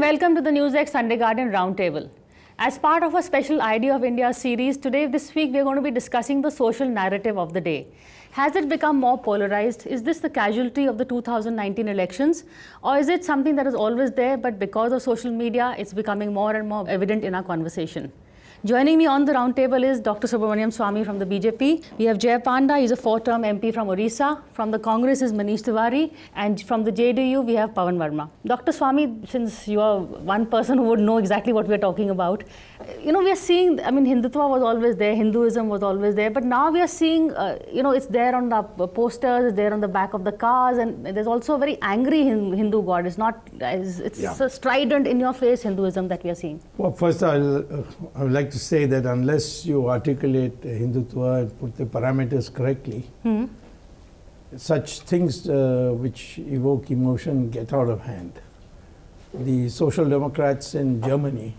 welcome to the NewsX Sunday Garden Roundtable. As part of a special Idea of India series, this week, we are going to be discussing the social narrative of the day. Has it become more polarized? Is this the casualty of the 2019 elections? Or is it something that is always there, but because of social media, it's becoming more and more evident in our conversation? Joining me on the roundtable is Dr. Subramaniam Swamy from the BJP. We have Jay Panda, he's a 4-term MP from Orissa. From the Congress is Manish Tiwari. And from the JDU, we have Pawan Verma. Dr. Swamy, since you are one person who would know exactly what we are talking about, we are seeing, Hindutva was always there, Hinduism was always there, but now we are seeing, it's there on the posters, it's there on the back of the cars, and there's also a very angry Hindu god. It's not, it's a strident, in-your-face Hinduism that we are seeing. Well, first I would like to say that unless you articulate Hindutva and put the parameters correctly, such things which evoke emotion get out of hand. The Social Democrats in Germany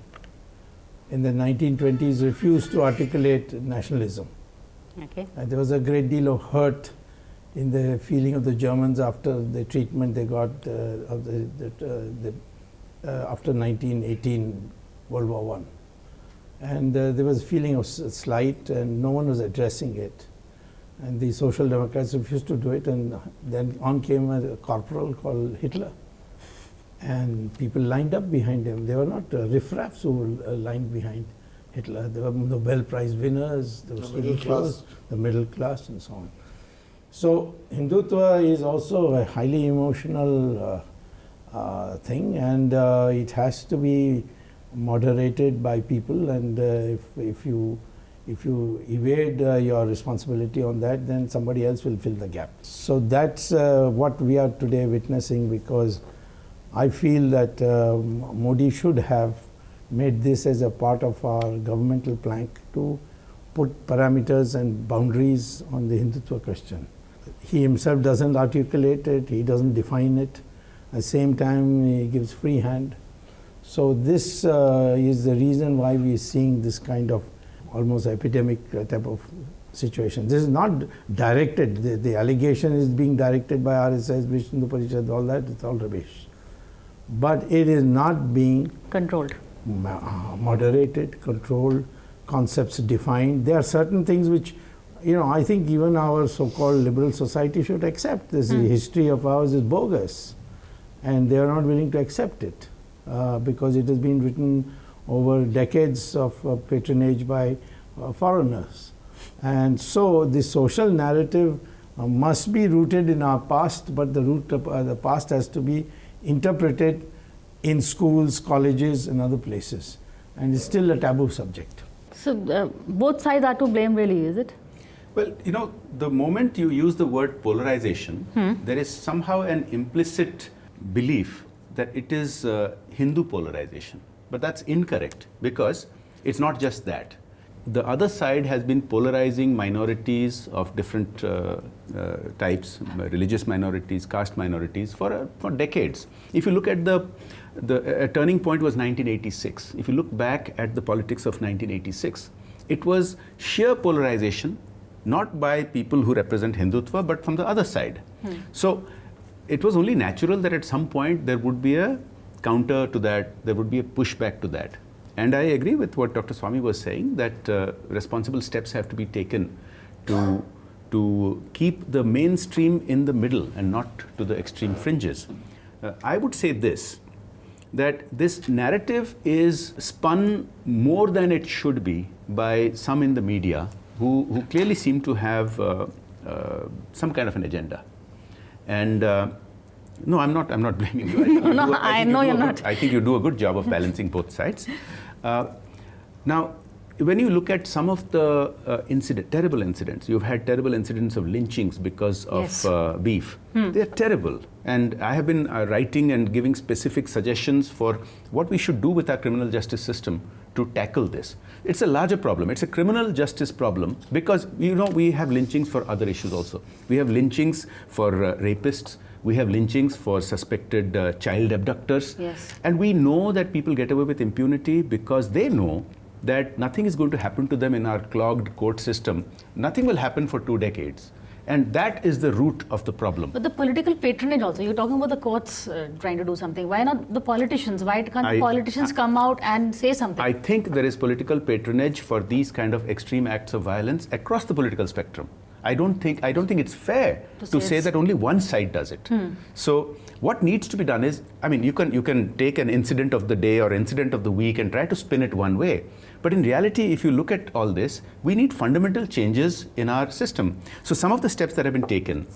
in the 1920s refused to articulate nationalism. Okay. And there was a great deal of hurt in the feeling of the Germans after the treatment they got after 1918 World War I. And there was a feeling of slight, and no one was addressing it. And the Social Democrats refused to do it, and then on came a corporal called Hitler. And people lined up behind him. They were not riffraffs who were lined behind Hitler. They were Nobel Prize winners, they were the middle class, and so on. So Hindutva is also a highly emotional thing, and it has to be moderated by people, and if you evade your responsibility on that, then somebody else will fill the gap. So that's what we are today witnessing, because I feel that Modi should have made this as a part of our governmental plank to put parameters and boundaries on the Hindutva question. He himself doesn't articulate it, he doesn't define it. At the same time, he gives free hand. So this is the reason why we are seeing this kind of almost epidemic type of situation. This is not directed, the allegation is being directed by RSS, Vishnu Parishad, all that, it's all rubbish. But it is not being controlled, moderated, controlled, concepts defined. There are certain things which, I think even our so-called liberal society should accept. This history of ours is bogus, and they are not willing to accept it because it has been written over decades of patronage by foreigners. And so the social narrative must be rooted in our past, but the root of the past has to be interpreted in schools, colleges, and other places. And it's still a taboo subject. So both sides are to blame, really, is it? Well, the moment you use the word polarization, there is somehow an implicit belief that it is Hindu polarization. But that's incorrect, because it's not just that. The other side has been polarizing minorities of different types, religious minorities, caste minorities, for decades. If you look at the turning point was 1986. If you look back at the politics of 1986, it was sheer polarization, not by people who represent Hindutva, but from the other side. So it was only natural that at some point there would be a counter to that, there would be a pushback to that. And I agree with what Dr. Swamy was saying, that responsible steps have to be taken to keep the mainstream in the middle and not to the extreme fringes. I would say this, that this narrative is spun more than it should be by some in the media who clearly seem to have some kind of an agenda. And no, I'm not blaming you. I know you're not. I think you do a good job of balancing both sides. Now, when you look at some of the terrible incidents, you've had terrible incidents of lynchings because of beef. They're terrible. And I have been writing and giving specific suggestions for what we should do with our criminal justice system to tackle this. It's a larger problem. It's a criminal justice problem because, we have lynchings for other issues also. We have lynchings for rapists. We have lynchings for suspected child abductors. Yes. And we know that people get away with impunity because they know that nothing is going to happen to them in our clogged court system. Nothing will happen for 2 decades. And that is the root of the problem. But the political patronage also, you're talking about the courts trying to do something. Why not the politicians? Why can't the politicians come out and say something? I think there is political patronage for these kind of extreme acts of violence across the political spectrum. I don't think it's fair to say that only one side does it. So what needs to be done is, I mean, you can take an incident of the day or incident of the week and try to spin it one way. But in reality, if you look at all this, we need fundamental changes in our system. So some of the steps that have been taken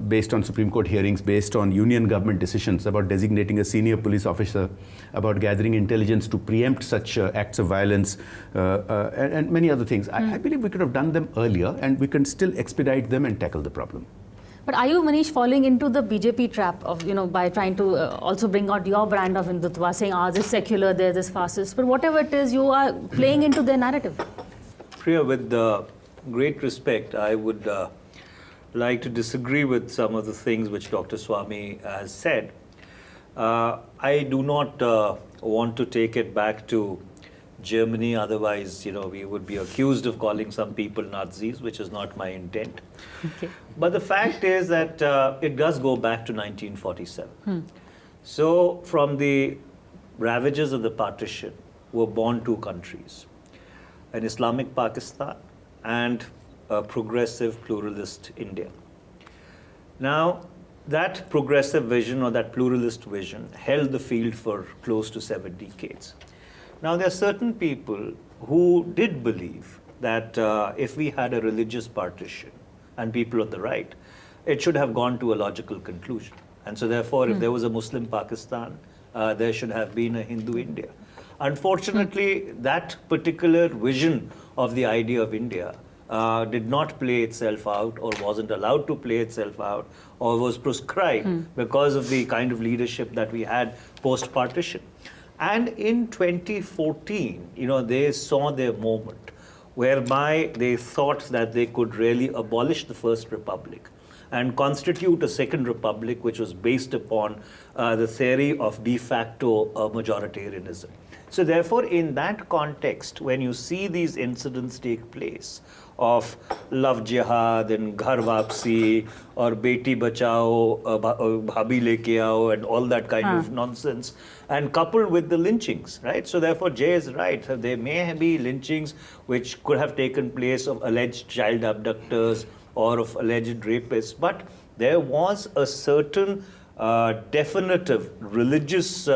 based on Supreme Court hearings, based on union government decisions about designating a senior police officer, about gathering intelligence to preempt such acts of violence, and many other things. I believe we could have done them earlier, and we can still expedite them and tackle the problem. But are you, Manish, falling into the BJP trap of, by trying to also bring out your brand of Hindutva, saying, this is secular, there's this fascist, but whatever it is, you are playing into their narrative? Priya, with great respect, I would like to disagree with some of the things which Dr. Swami has said. I do not want to take it back to Germany, otherwise, we would be accused of calling some people Nazis, which is not my intent. Okay. But the fact is that it does go back to 1947. So from the ravages of the partition were born two countries, an Islamic Pakistan and a progressive pluralist India. Now, that progressive vision or that pluralist vision held the field for close to 7 decades. Now, there are certain people who did believe that if we had a religious partition and people on the right, it should have gone to a logical conclusion. And so therefore, if there was a Muslim Pakistan, there should have been a Hindu India. Unfortunately, that particular vision of the idea of India did not play itself out or wasn't allowed to play itself out or was proscribed because of the kind of leadership that we had post-partition. And in 2014, they saw their moment whereby they thought that they could really abolish the First Republic and constitute a Second Republic which was based upon the theory of de facto majoritarianism. So therefore, in that context, when you see these incidents take place of love jihad and ghar wapsi or beti bachao, bhabhi leke aao and all that kind of nonsense, and coupled with the lynchings, right? So therefore, Jay is right. There may be lynchings which could have taken place of alleged child abductors or of alleged rapists, but there was a certain definitive religious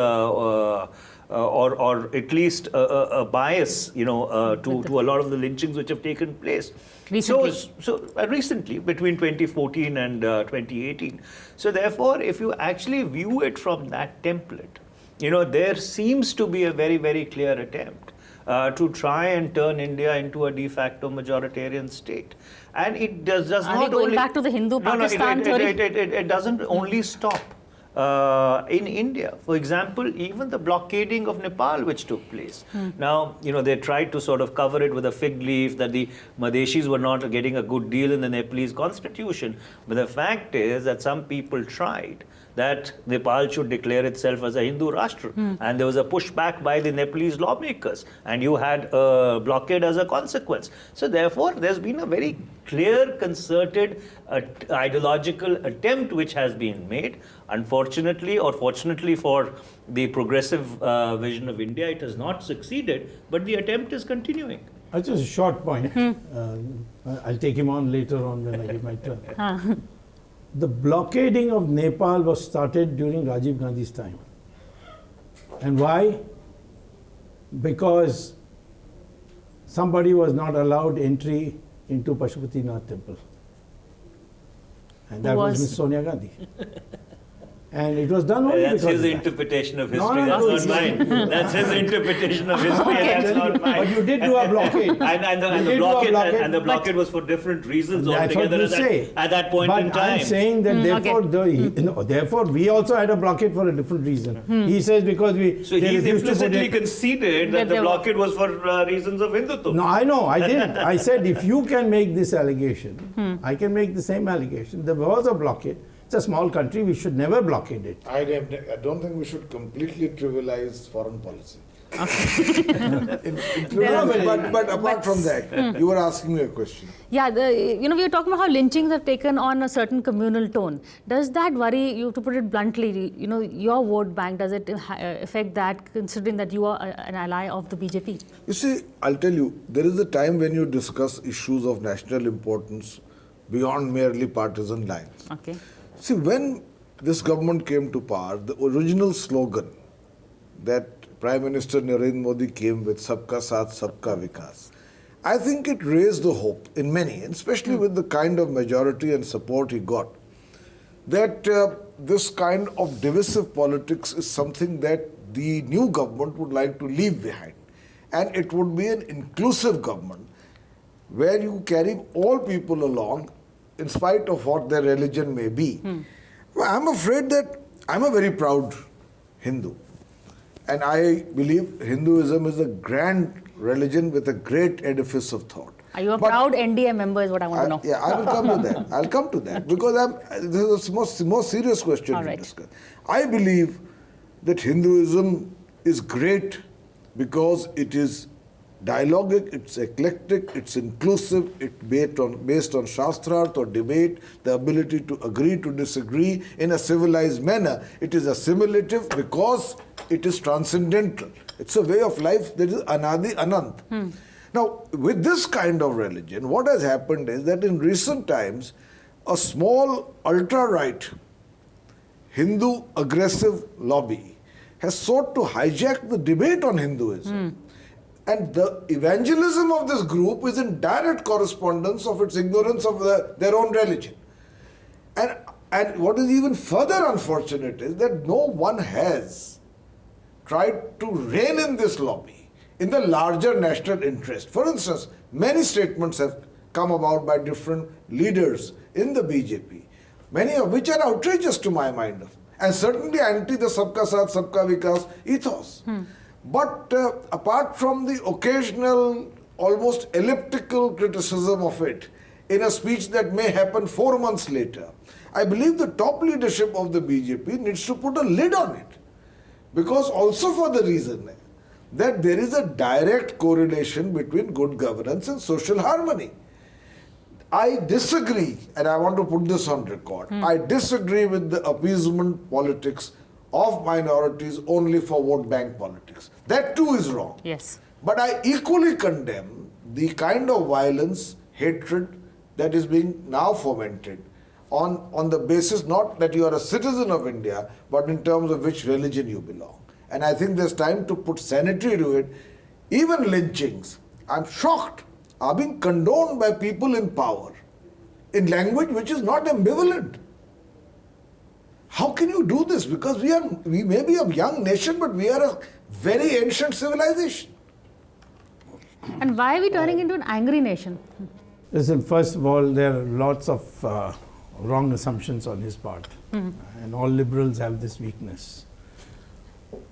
or at least a bias, to a lot of the lynchings which have taken place. Recently. So recently, between 2014 and 2018. So therefore, if you actually view it from that template, there seems to be a very, very clear attempt to try and turn India into a de facto majoritarian state. And it does not only... Are we going back to the Hindu-Pakistan theory? It doesn't only stop in India. For example, even the blockading of Nepal which took place. Now, they tried to sort of cover it with a fig leaf that the Madeshis were not getting a good deal in the Nepalese constitution. But the fact is that some people tried that Nepal should declare itself as a Hindu Rashtra. And there was a pushback by the Nepalese lawmakers. And you had a blockade as a consequence. So therefore, there's been a very clear, concerted, ideological attempt which has been made. Unfortunately, or fortunately for the progressive vision of India, it has not succeeded, but the attempt is continuing. Just a short point. I'll take him on later on when I give my turn. The blockading of Nepal was started during Rajiv Gandhi's time. And why? Because somebody was not allowed entry into Pashupatinath temple. And that was Ms. Sonia Gandhi. And it was done only That's because his interpretation of history, No, that's not mine. That's his interpretation of history, and that's not mine. But you did do a blockade. and the blockade was for different reasons altogether at that point in time. But I'm saying that therefore we also had a blockade for a different reason. He says because So he's implicitly conceded that the blockade was for reasons of Hindutva. No, I know, I didn't. I said if you can make this allegation, I can make the same allegation. There was a blockade. It's a small country, we should never blockade it. I don't think we should completely trivialize foreign policy. But apart from that, you were asking me a question. Yeah, we were talking about how lynchings have taken on a certain communal tone. Does that worry you, to put it bluntly, your vote bank, does it affect that, considering that you are an ally of the BJP? You see, I'll tell you, there is a time when you discuss issues of national importance beyond merely partisan lines. Okay. See, when this government came to power, the original slogan that Prime Minister Narendra Modi came with, Sabka Saath, Sabka Vikas, I think it raised the hope in many, especially with the kind of majority and support he got, that this kind of divisive politics is something that the new government would like to leave behind. And it would be an inclusive government where you carry all people along in spite of what their religion may be. Well, I'm afraid that I'm a very proud Hindu. And I believe Hinduism is a grand religion with a great edifice of thought. Are you a proud NDA member is what I want to know. Yeah, I will come to that. I'll come to that because this is the most serious question to discuss. I believe that Hinduism is great because it is dialogic, it's eclectic, it's inclusive, it's based on Shastrat or debate, the ability to agree to disagree in a civilized manner. It is assimilative because it is transcendental. It's a way of life that is Anadi Anant. Now, with this kind of religion, what has happened is that in recent times, a small ultra-right Hindu aggressive lobby has sought to hijack the debate on Hinduism. And the evangelism of this group is in direct correspondence of its ignorance of their own religion. And what is even further unfortunate is that no one has tried to rein in this lobby in the larger national interest. For instance, many statements have come about by different leaders in the BJP, many of which are outrageous to my mind, and certainly anti the Sabka Saath, Sabka Vikas ethos. But apart from the occasional, almost elliptical criticism of it in a speech that may happen 4 months later, I believe the top leadership of the BJP needs to put a lid on it. Because also for the reason that there is a direct correlation between good governance and social harmony. I disagree, and I want to put this on record, I disagree with the appeasement politics of minorities only for vote bank politics. That too is wrong. Yes. But I equally condemn the kind of violence, hatred that is being now fomented on the basis not that you are a citizen of India, but in terms of which religion you belong. And I think there's time to put sanity to it. Even lynchings, I'm shocked, are being condoned by people in power in language which is not ambivalent. How can you do this? Because we may be a young nation, but we are a very ancient civilization. And why are we turning into an angry nation? Listen, first of all, there are lots of wrong assumptions on his part. And all liberals have this weakness.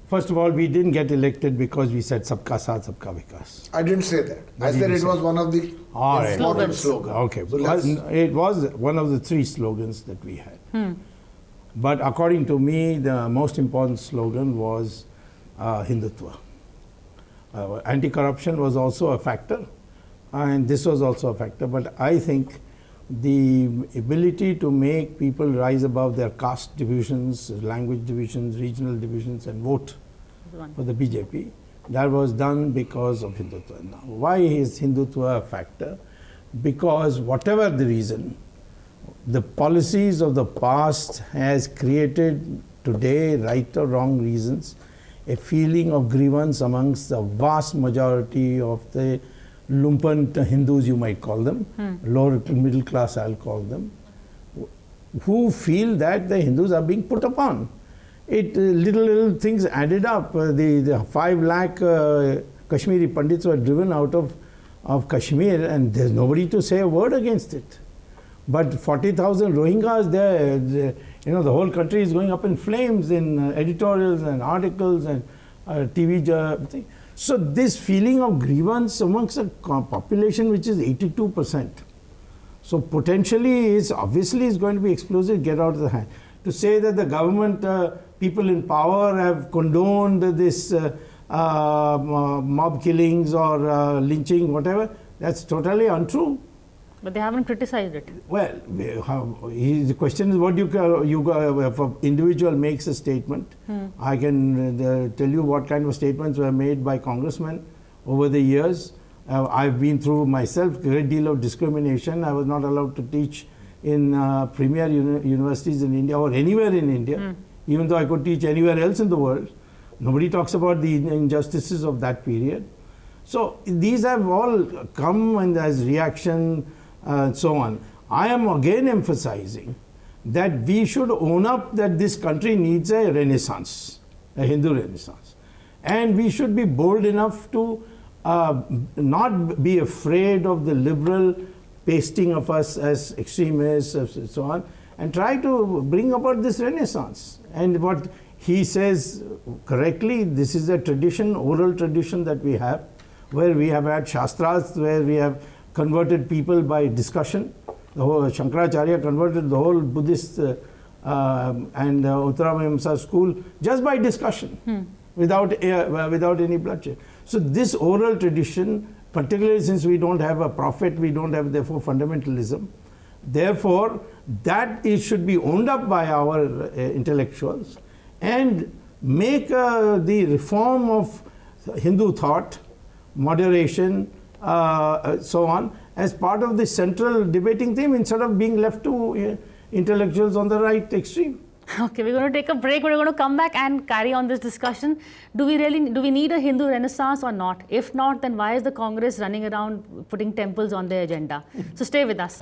First of all, we didn't get elected because we said Sabka Saath, Sabka Vikas. I didn't say that. I said it was one of the important slogans. Okay, So it was one of the 3 slogans that we had. But according to me, the most important slogan was Hindutva. Anti-corruption was also a factor, and this was also a factor. But I think the ability to make people rise above their caste divisions, language divisions, regional divisions, and vote for the BJP, that was done because of Hindutva. Now, why is Hindutva a factor? Because whatever the reason, the policies of the past has created today, right or wrong reasons, a feeling of grievance amongst the vast majority of the lumpen Hindus, you might call them, lower middle class I'll call them, who feel that the Hindus are being put upon. Little things added up. The 5 lakh Kashmiri Pandits were driven out of Kashmir, and there's nobody to say a word against it. But 40,000 Rohingyas there, the whole country is going up in flames in editorials and articles and TV thing. So this feeling of grievance amongst a population which is 82%. So potentially is going to be explosive, get out of the hand. To say that the government, people in power have condoned this mob killings or lynching, whatever. That's totally untrue. But they haven't criticized it. Well, the question is what if an individual makes a statement. I can tell you what kind of statements were made by congressmen over the years. I've been through myself a great deal of discrimination. I was not allowed to teach in premier universities in India or anywhere in India, even though I could teach anywhere else in the world. Nobody talks about the injustices of that period. So these have all come and as reaction and so on. I am again emphasizing that we should own up that this country needs a renaissance, a Hindu renaissance. And we should be bold enough to not be afraid of the liberal pasting of us as extremists and so on, and try to bring about this renaissance. And what he says correctly, this is a tradition, oral tradition that we have, where we have had Shastras, where we have converted people by discussion. The whole Shankaracharya converted the whole Buddhist and Uttaramamsa school just by discussion, without any bloodshed. So this oral tradition, particularly since we don't have a prophet, we don't have therefore fundamentalism, therefore that should be owned up by our intellectuals and make the reform of Hindu thought, moderation, so on, as part of the central debating theme instead of being left to intellectuals on the right extreme. Okay, we're going to take a break. We're going to come back and carry on this discussion. Do we need a Hindu renaissance or not? If not, then why is the Congress running around putting temples on their agenda? So stay with us.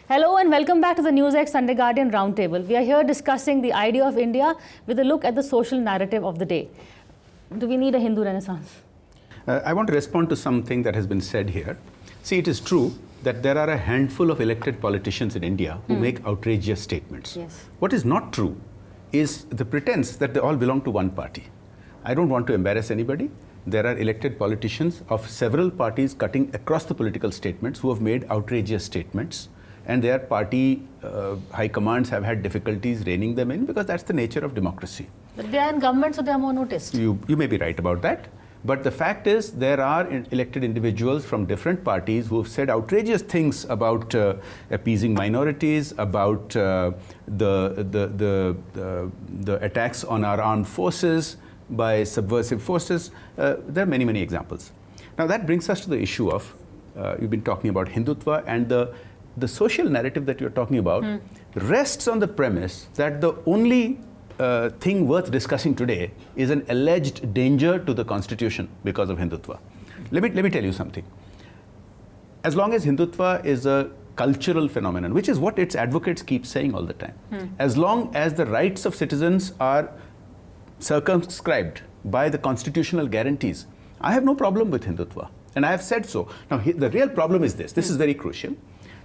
Hello and welcome back to the NewsX Sunday Guardian Roundtable. We are here discussing the idea of India with a look at the social narrative of the day. Do we need a Hindu renaissance? I want to respond to something that has been said here. See, it is true that there are a handful of elected politicians in India who make outrageous statements. Yes. What is not true is the pretense that they all belong to one party. I don't want to embarrass anybody. There are elected politicians of several parties cutting across the political statements who have made outrageous statements, and their party high commands have had difficulties reining them in because that's the nature of democracy. But they are in government, so they are more noticed. You may be right about that. But the fact is, there are elected individuals from different parties who have said outrageous things about appeasing minorities, about the attacks on our armed forces by subversive forces. There are many, many examples. Now that brings us to the issue of, you've been talking about Hindutva, and the social narrative that you're talking about rests on the premise that the only thing worth discussing today is an alleged danger to the constitution because of Hindutva. Let me tell you something. As long as Hindutva is a cultural phenomenon, which is what its advocates keep saying all the time, as long as the rights of citizens are circumscribed by the constitutional guarantees, I have no problem with Hindutva, and I have said so. Now, the real problem is this. This is very crucial.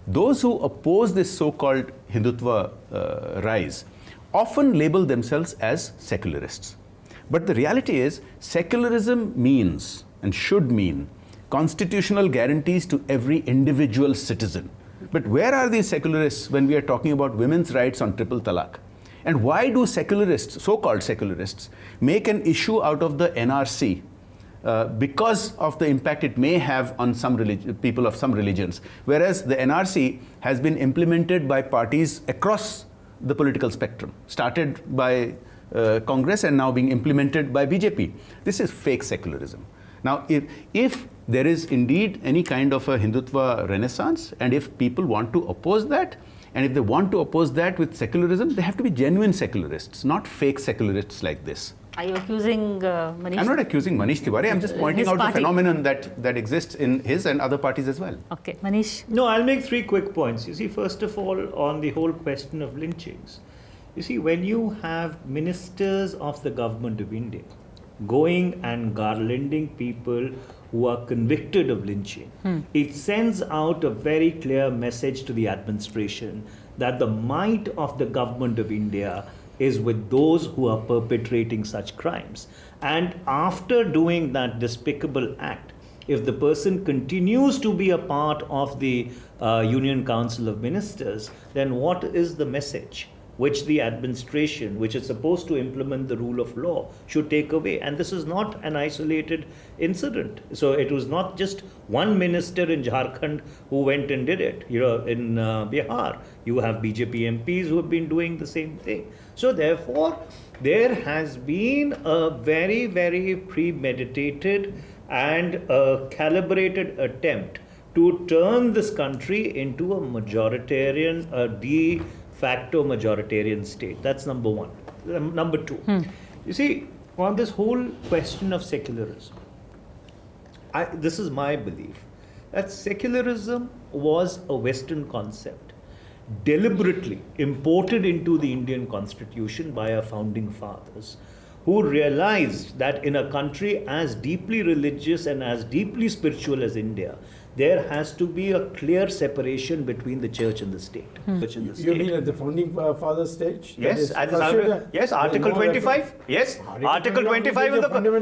Those who oppose this so-called Hindutva rise often label themselves as secularists. But the reality is, secularism means and should mean constitutional guarantees to every individual citizen. But where are these secularists when we are talking about women's rights on triple talaq? And why do secularists, so-called secularists, make an issue out of the NRC because of the impact it may have on some people of some religions, whereas the NRC has been implemented by parties across the political spectrum, started by Congress and now being implemented by BJP. This is fake secularism. Now, if there is indeed any kind of a Hindutva renaissance, and if people want to oppose that, and if they want to oppose that with secularism, they have to be genuine secularists, not fake secularists like this. Are you accusing Manish? I'm not accusing Manish Tiwari. I'm just pointing out the phenomenon that exists in his and other parties as well. Okay, Manish. No, I'll make 3 quick points. You see, first of all, on the whole question of lynchings, you see, when you have ministers of the government of India going and garlanding people who are convicted of lynching, it sends out a very clear message to the administration that the might of the government of India is with those who are perpetrating such crimes. And after doing that despicable act, if the person continues to be a part of the Union Council of Ministers, then what is the message which the administration, which is supposed to implement the rule of law, should take away? And this is not an isolated incident. So it was not just one minister in Jharkhand who went and did it. In Bihar, you have BJP MPs who have been doing the same thing. So therefore, there has been a very, very premeditated and a calibrated attempt to turn this country into a majoritarian, a de facto majoritarian state. That's number one. Number two, you see, on this whole question of secularism, this is my belief, that secularism was a Western concept deliberately imported into the Indian Constitution by our founding fathers, who realized that in a country as deeply religious and as deeply spiritual as India, there has to be a clear separation between the church and the state. You mean at the founding fathers stage? Yes, yes, Article 25. Yes, Article 25 of the Article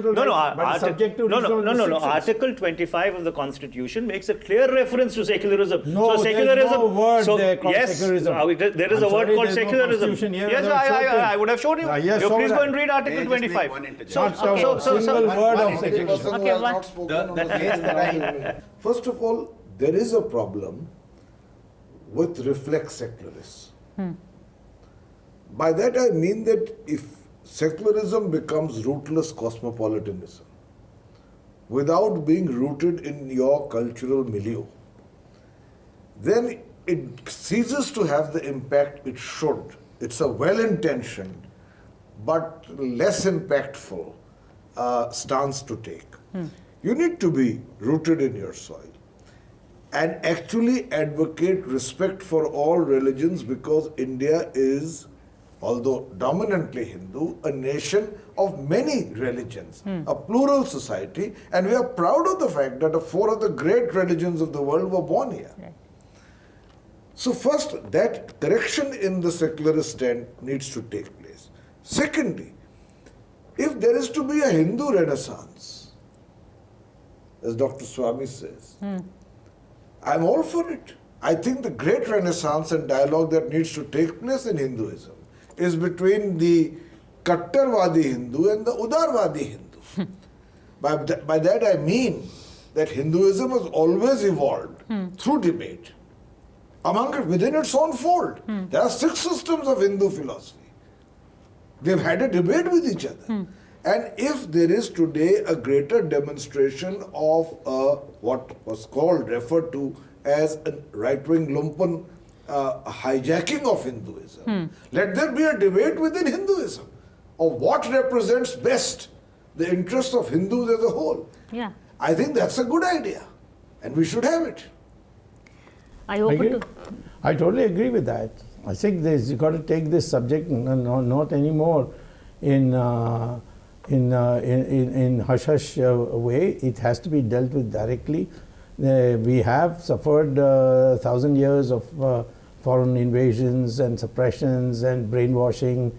25 of the Constitution makes a clear reference to secularism. No, so secularism. No word there called yes, secularism. There is a word called secularism. Yes, I would have shown you. Yes, Please go and read Article 25. Single word of secularism. First of all, there is a problem with reflex secularists. By that I mean that if secularism becomes rootless cosmopolitanism without being rooted in your cultural milieu, then it ceases to have the impact it should. It's a well-intentioned but less impactful stance to take. You need to be rooted in your soil and actually advocate respect for all religions, because India is, although dominantly Hindu, a nation of many religions, a plural society, and we are proud of the fact that 4 of the great religions of the world were born here. Right. So first, that correction in the secularist stand needs to take place. Secondly, if there is to be a Hindu renaissance, as Dr. Swami says, I'm all for it. I think the great renaissance and dialogue that needs to take place in Hinduism is between the Kattarvadi Hindu and the Udarvadi Hindu. By that I mean that Hinduism has always evolved through debate within its own fold. There are 6 systems of Hindu philosophy. They've had a debate with each other. And if there is today a greater demonstration of what was referred to as a right-wing lumpen hijacking of Hinduism, let there be a debate within Hinduism of what represents best the interests of Hindus as a whole. Yeah. I think that's a good idea, and we should have it. I open to. I totally agree with that. I think you've got to take this subject not anymore in hush-hush way. It has to be dealt with directly. We have suffered 1,000 years of foreign invasions and suppressions and brainwashing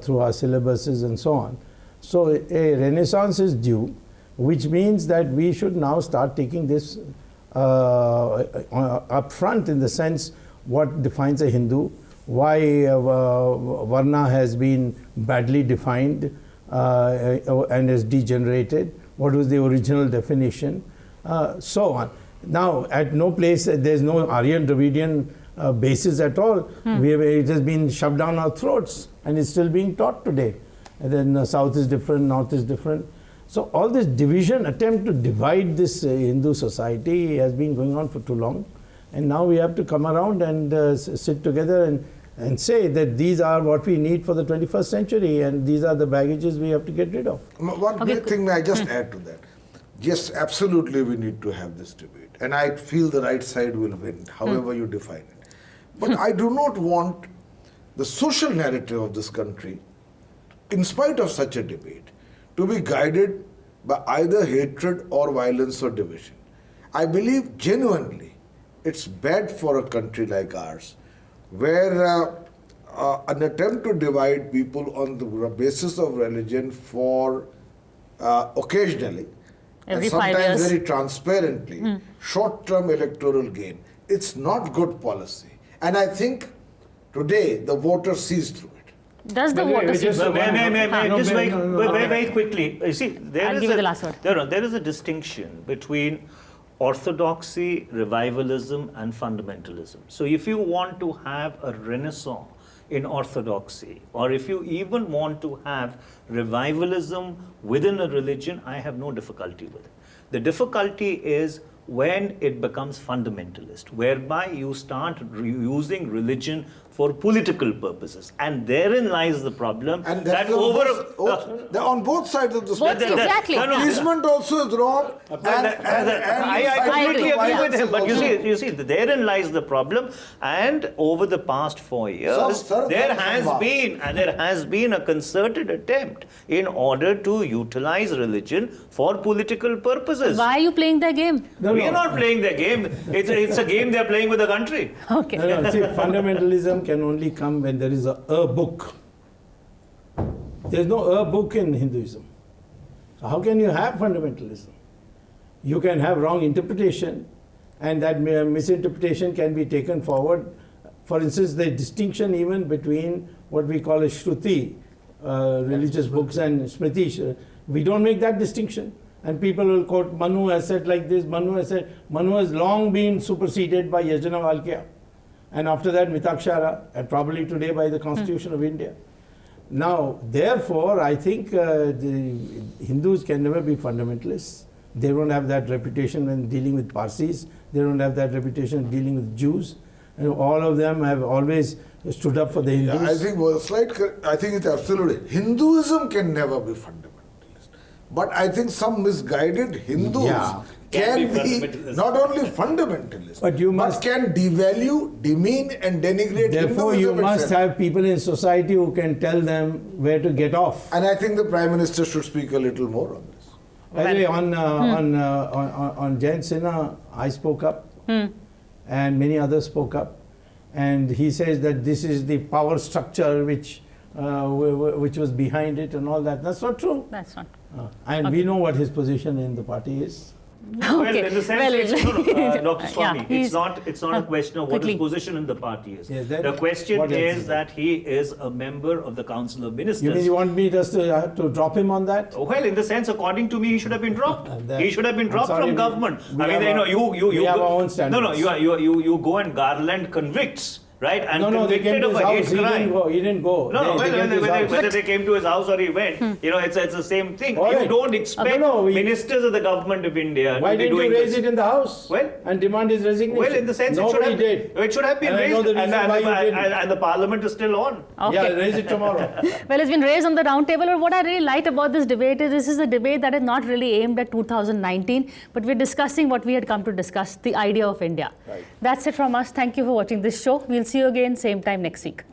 through our syllabuses and so on. So a renaissance is due, which means that we should now start taking this up front, in the sense what defines a Hindu, why Varna has been badly defined and is degenerated, what was the original definition, so on. Now, at no place, there's no Aryan Dravidian basis at all. It has been shoved down our throats, and it's still being taught today. And then south is different, north is different. So all this division, attempt to divide this Hindu society has been going on for too long. And now we have to come around and sit together and say that these are what we need for the 21st century, and these are the baggages we have to get rid of. One great thing, may I just add to that? Yes, absolutely we need to have this debate. And I feel the right side will win, however you define it. But I do not want the social narrative of this country, in spite of such a debate, to be guided by either hatred or violence or division. I believe genuinely it's bad for a country like ours, where an attempt to divide people on the basis of religion occasionally Every and 5 sometimes years. very transparently, short-term electoral gain. It's not good policy. And I think today the voter sees through it. Does the voter see? Just very quickly. You see, I'll give you the last word. There is a distinction between orthodoxy, revivalism, and fundamentalism. So if you want to have a renaissance in orthodoxy, or if you even want to have revivalism within a religion, I have no difficulty with it. The difficulty is when it becomes fundamentalist, whereby you start using religion for political purposes. And therein lies the problem. And that they're on both sides of the spectrum. Exactly. Appeasement also is wrong. I completely agree with him. But you see, therein lies the problem. And over the past 4 years, there has been a concerted attempt in order to utilize religion for political purposes. Why are you playing their game? We are not playing their game. It's a game they're playing with the country. Okay. See, fundamentalism can only come when there is a book. There's no book in Hinduism. So how can you have fundamentalism? You can have wrong interpretation, and that misinterpretation can be taken forward. For instance, the distinction even between what we call a Shruti, religious books, and Smriti, we don't make that distinction. And people will quote, Manu has said like this, Manu has long been superseded by Yajnavalkya. And after that, Mitakshara, and probably today by the Constitution of India. Now, therefore, I think the Hindus can never be fundamentalists. They don't have that reputation when dealing with Parsis. They don't have that reputation dealing with Jews. And all of them have always stood up for the Hindus. Yeah, I think it's absolutely. Hinduism can never be fundamentalist. But I think some misguided Hindus can be not only fundamentalist, but can devalue, demean, and denigrate Therefore, Hinduism you must itself. have people in society who can tell them where to get off. And I think the Prime Minister should speak a little more on this. By the way, on Jain Sinha, I spoke up, and many others spoke up, and he says that this is the power structure which was behind it and all that. That's not true. That's not. And we know what his position in the party is. Well, in the sense, Dr. Swami, it's not a question of what quickly. his position in the party is. Yes, the question is that he is a member of the Council of Ministers. You mean you want me just to drop him on that? Well, in the sense, according to me, he should have been dropped. He should have been dropped from government. We have our own standards. You go and garland convicts. Right? And they came to his house. He didn't go. Whether they came to his house or he went, it's the same thing. You don't expect ministers of the government of India Why to be didn't doing you raise this. it in the house and demand his resignation? Well, in the sense it should have been raised, and the parliament is still on. Okay. Yeah, raise it tomorrow. Well, it's been raised on the roundtable. But what I really like about this debate is this is a debate that is not really aimed at 2019, but we're discussing what we had come to discuss, the idea of India. Right. That's it from us. Thank you for watching this show. We'll see you again same time next week.